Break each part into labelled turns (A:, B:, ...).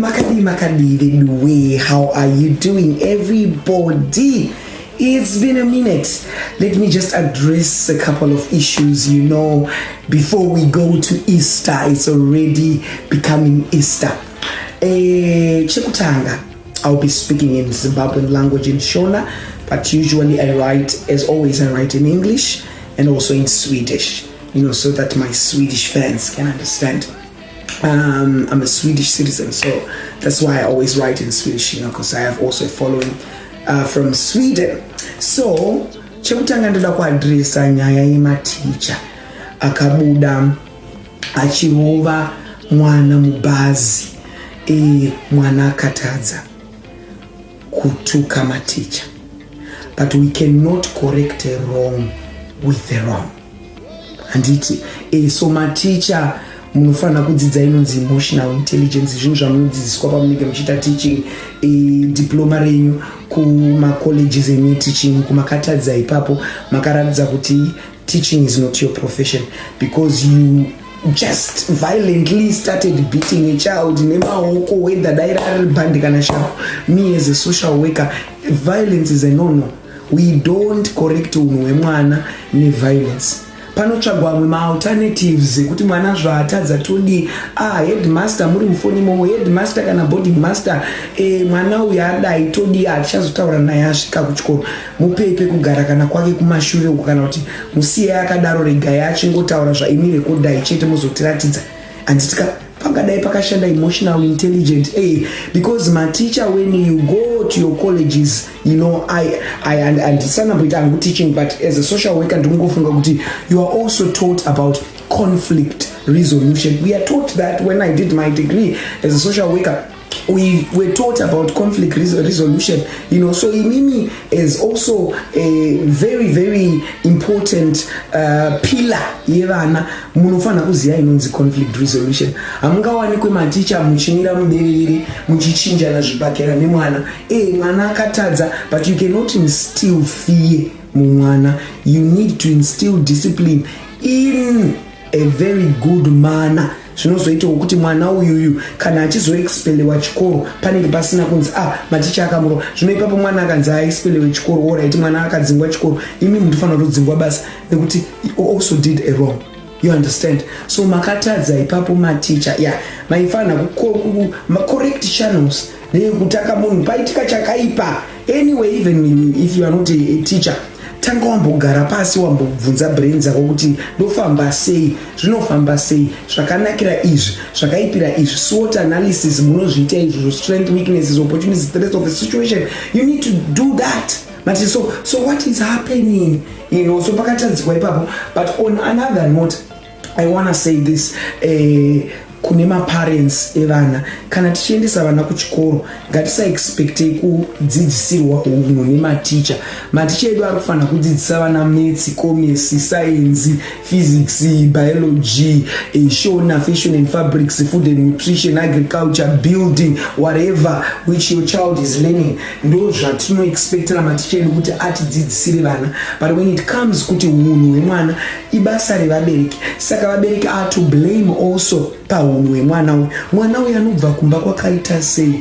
A: Makadi, way. How are you doing, everybody? It's been a minute. Let me just address a couple of issues, before we go to Easter. It's already becoming Easter. Chekutanga, I'll be speaking in Zimbabwean language in Shona, but usually I write in English and also in Swedish, so that my Swedish fans can understand. I'm a Swedish citizen, so that's why I always write in Swedish, because I have also a following from Sweden. So chekutanga ndoda kuadresa nyaya yematicha akabuda achirova mwana mubazi mwana akatadza kutuka maticha, but we cannot correct a wrong with the wrong. Anditi so maticha munofana kudzidza inonzi emotional intelligence, zvinhu zvamunodzidziswa pamunenge muchiita teaching diploma renyu kuma colleges enyu teaching. Kumakatadza ipapo makaratidza kuti teaching is not your profession because you just violently started beating a child nemaoko whether daira ari bhandi kana shapo. Me as a social worker, violence is a no. We don't correct unhu hwemwana neviolence. Panotsvagwa amwe ma-alternatives kuti mwana zvaatadza todi headmaster muri mufoni momo, headmaster kana boarding master mwana uyu adai todi atichazotaura naye asvika kuchikoro, mupei pekugara kana kwake kumashure uko, kana kuti musiye akadaro regai achingotaura zvaimi rekodai chete muzotiratidza. Anditika pangadai pakashanda emotional intelligent because teacher, when you go to your colleges, I understand about I'm teaching, but as a social worker you are also taught about conflict resolution. We are taught that. When I did my degree as a social worker, we were taught about conflict resolution, so imimi is also a very, very important pillar yevana munofana kuziya inonzi conflict resolution. Amungawanikwe maticha muchimira muberere muchichinjana zvibhakera nemwana mwana akatadza, but you cannot instill fear mumwana. You need to instill discipline in a very good manner. Zvinozoitawo kuti mwana uyuyu kana achizoexpelewa chikoro panenge pasina kunzi maticha akamuro. Zvino ipapo mwana akanzi aexpelewe chikoro, oraiti mwana akadzingwa chikoro, imi munofana kutodzingwa basa nekuti you also did a wrong. You understand? So makatadza ipapo maticha maifana correct channels nekutaka munhu paitika chakaipa. Anyway, even if you are not a teacher, tanga wambogara pasi wambobvunza brain dzako kuti ndofamba sei, zvinofamba sei, zvakanakira izvi, zvakaipira izvi. SWOT analysis munozviita izvo, strength, weaknesses, opportunities, threats of a situation. You need to do that. So what is happening? So pakatadzikwa ipapo. But on another note, I want to say this. Kune ma-parents evana kana tichiendesa vana kuchikoro ngatisaexpecte kudzidzisirwa unhu nematicha. Maticha edu ari kufanira kudzidzisa vana maths, commerce, science, physics, biology, shona, fashion and fabrics, food and nutrition, agriculture, building, whatever which your child is learning. Ndo zvatinoexpectera maticha edu kuti atidzidzisire vana. But when it comes kuti unhu hwemwana ibasa revabereki, saka vabereki are to blame also paunhu hwemwana uyu anobva kumba kwakaita sei,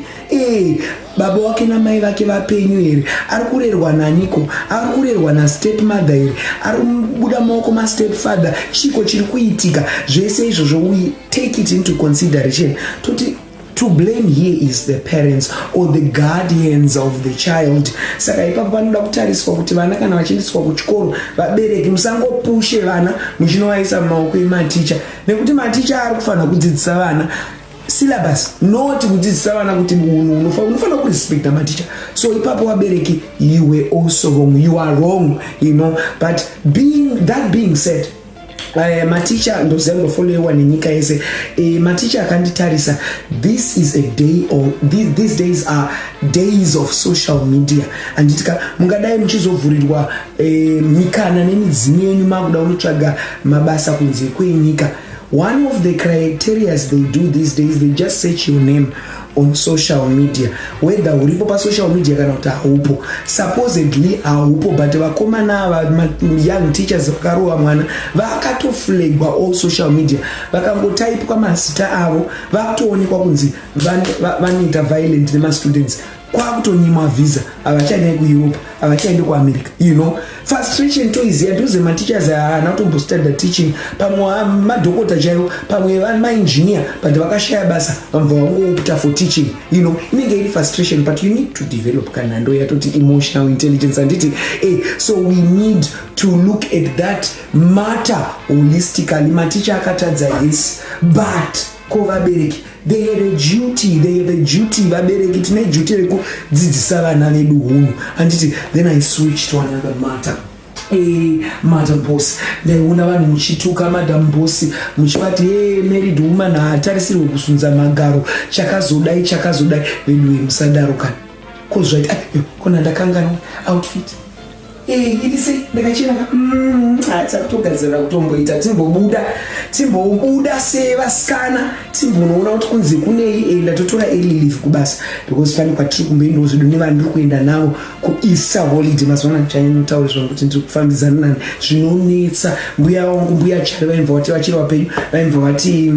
A: baba wake namai vake vapenyu here, ari kurerwa naniko, ari kurerwa nastepmother here, ari kubuda maoko mastepfather, chiko chiri kuitika. Zvese izvozvo we take it into consideration. To blame here is the parents or the guardians of the child. Saka ipapo panoda kutariswa kuti vana kana vachiendeswa kuchikoro, vabereki musangopushe vana muchinovaisa mumaoko ematicha, nekuti maticha ari kufanira kudzidzisa vana syllabus, not kudzidzisa vana kuti unofana kurespecta maticha. So ipapo vabereki, you were also wrong, you are wrong, but being said, maticha ndoziva ndofollowa nenyika yese. Maticha akanditarisa, this is a day, or these days are days of social media. Anditika mungadai muchizovhurirwa mikana nemidzimu yenyu makuda unotsvaga mabasa kunze kwenyika. One of the criteria they do these days, they just search your name on social media, whether uripo pa social media kana kuti haupo. Supposedly haupo, but vakomana young teachers vakarowa mwana vakatoflagwa all social media, vakangotype mazita avo, vakutoonekwa kunzi vanoita violent nemastudents, kwakutonyimwa visa, avachaende kuEurope, avachaende kuAmerica. You know, frustration toiziya ndoze mateachers haana kutombostudy teaching, pamwe madhokota chaiwo, pamwe maengineer, but vakashaya basa vamva vangoopta for teaching. You know, inenge iri frustration, but you need to develop kana ndo yatoti emotional intelligence anditi. So we need to look at that matter holistically. Maticha akatadza, yes, but kovabereki they have a duty, vabereki tine duty rekudzidzisa vana vedu hunhu. Anditi then I switched to another matter. Madam boss, ndaiona vanhu muchituka madam boss muchivati married woman haatarisirwe kusunza magaro, chakazodai vedu musadaro kana kozvaita kona ndakangana outfit idise ndakachena kutogadzirira kutomboita timbobuda sevasikana timbonoona kuti kunzi kunei ndatotora early leave kubasa, because pane kwatiri kumboendawo zvedu nevanhu ndiri kuenda navo kuEaster holiday. mazuva chanyanotaurira kuti ndiri kufambidzana nani zvinonetsa. Mbuya wangu, mbuya chari vaimva vati vachiri vapenyu, vaimva vati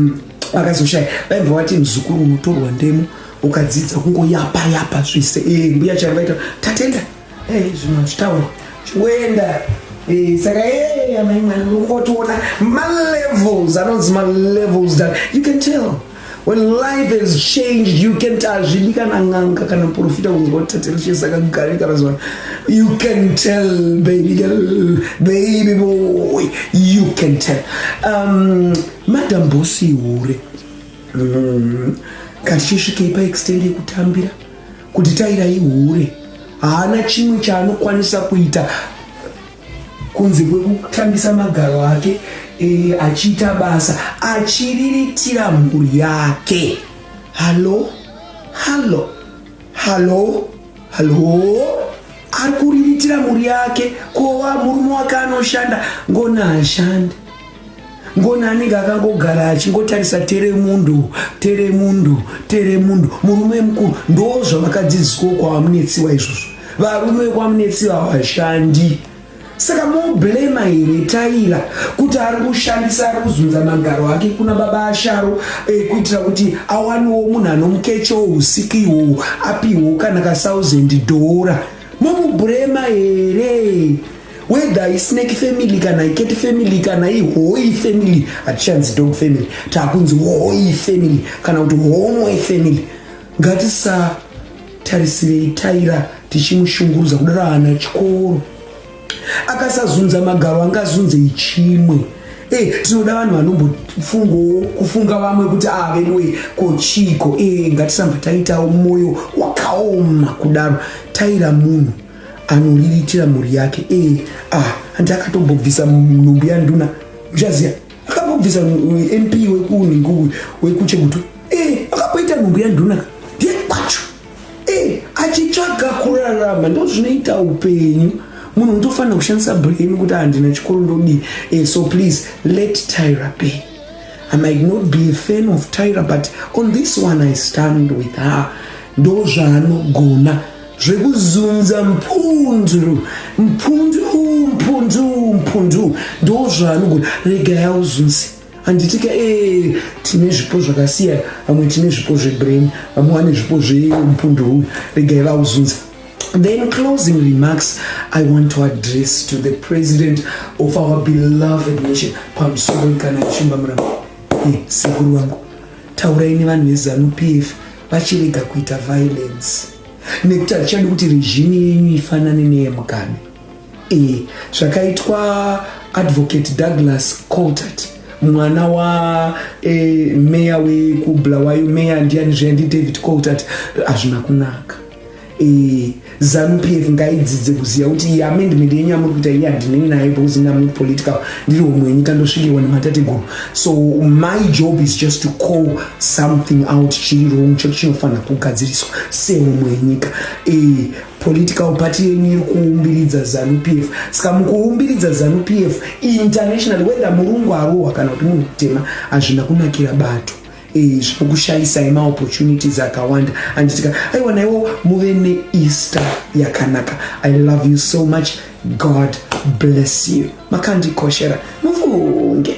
A: vakazoshaya, vaimva vati muzukuru unotorwa ndemo ukadzidza kungoyapa zvise. Mbuya chari vaita tatenda zvino chitaura chiwenda saka amai mwana ungotoona malevels, anonzi malevels that you can tell when life has changed. You can tell zvidi kana ng'anga kana muprofita kunzwa kuti tatelechesa akagarika razwana. You can tell, baby girl, baby boy, you can tell. Madam boss ihure kachisvike pa extend yekutambira kuti taira ihure haana chimwe chaanokwanisa kuita kunze kwekutambisa magaro ake achiita basa achiriritira mhuri yake. Halo ari kuriritira mhuri yake. Kova murume wake anoshanda ngona ashandi, ngona anenge akangogara achingotarisa teremundo. Murume mukuru ndo zvavakadzidziswa kwavamunetsiwa izvozvo. Varume kwamunetsiwa havashandi. Saka moblema here taira kuti ari kushandisa, ari kuzunza magaro ake kuna baba asharo kuitira kuti awanewo munhu anomukecho usiku ihwohwo apiwo kana $1,000. Momublema here whether isnake family kana icat family kana ihoi family, hatichanzi dog family, taakunzi hoi family kana kuti homwe family. Ngatisatarisirei taira tichimushungurudza kudaro ana chikoro akasazunza magaro angazunze ichimwe. Tinoda vanhu vanombokufunga vamwe kuti veduwe kochiko. Ngatisamba taitawo moyo wakaoma kudaro. Taira munhu anoriritira mhuri yake. Handi akatombobvisa nhumbi yanduna muchaziya, akambobvisa MP wekuchegutu akapoita nhumbi yanduna ndiye kwacho achitsvaga kurarama. Ndo zvinoita upenyu. Munhu unotofanira kushandisa brain kuti handina chikoro ndodii. So please let Tyra be. I might not be a fan of Tyra, but on this one I stand with her. Ndo zvaanogona zvekuzunza mpundu ndo zvaanogona. Regai auzunzi. Handitike tine zvipo zvakasiyana, vamwe tine zvipo zvebrain, vamwe vane zvipo zvempundu. Regai vauzunzi. Then closing remarks I want to address to the president of our beloved nation. Pamusoro kana chimba muramba. Sekuru wangu, taurai nevanhu veZANU-PF vachirega kuita violence. Nekuti hatichadi kuti regime yenyu ifanane neyeMugabe. Zvakaitwa Advocate Douglas Coulthard, mwana wa meya wekubulawayo, meya ndiani zvendi David Coulthard, hazvina kunaka. ZANU-PF ngaidzidze kuziya kuti amendment yenyu amuri kuita iyi handinei nayo because ndamuri political ndiri homwe yenyika ndosvikiwa nematateguru. So my job is just to call something out chiri wrong chinofanira kugadziriswa sehomwe yenyika. Political party yenyu iri kuumbiridza ZANU-PF. Saka mukuumbiridza ZANU-PF international, whether murungu arohwa kana kuti munhu kutema, hazvina kunakira bato. Zvinokushayisai maopportunities akawanda. Anditika aiwa naiwo muve neEaster yakanaka. I love you so much. God bless you. Makandikoshera mufunge.